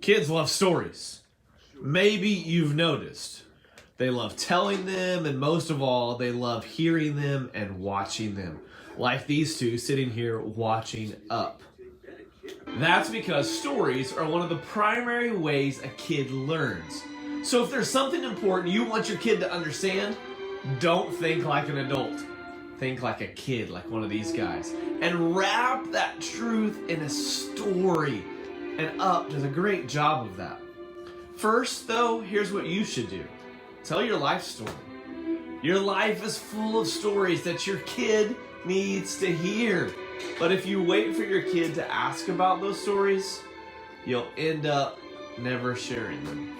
Kids love stories. Maybe you've noticed. They love telling them, and most of all, they love hearing them and watching them. Like these two sitting here watching up. That's because stories are one of the primary ways a kid learns. So if there's something important you want your kid to understand, don't think like an adult. Think like a kid, like one of these guys. And wrap that truth in a story. And Up does a great job of that. First, though, here's what you should do. Tell your life story. Your life is full of stories that your kid needs to hear. But if you wait for your kid to ask about those stories, you'll end up never sharing them.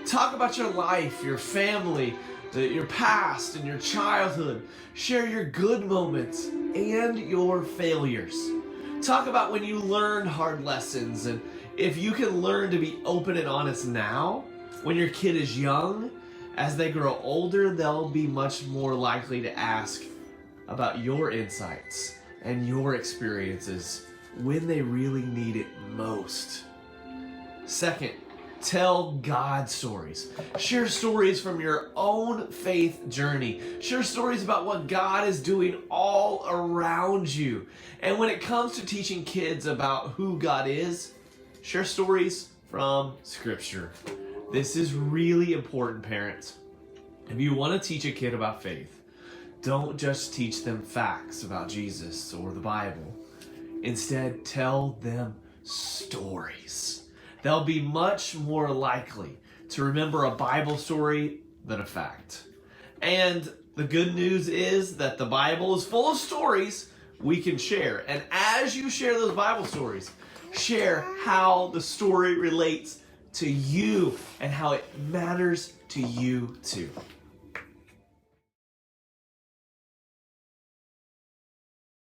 Talk about your life, your family, your past, and your childhood. Share your good moments and your failures. Talk about when you learned hard lessons, and if you can learn to be open and honest now, when your kid is young, as they grow older, they'll be much more likely to ask about your insights and your experiences when they really need it most. Second, tell God stories. Share stories from your own faith journey. Share stories about what God is doing all around you. And when it comes to teaching kids about who God is, share stories from Scripture. This is really important, parents. If you want to teach a kid about faith, don't just teach them facts about Jesus or the Bible. Instead, tell them stories. They'll be much more likely to remember a Bible story than a fact. And the good news is that the Bible is full of stories we can share. And as you share those Bible stories, share how the story relates to you and how it matters to you too.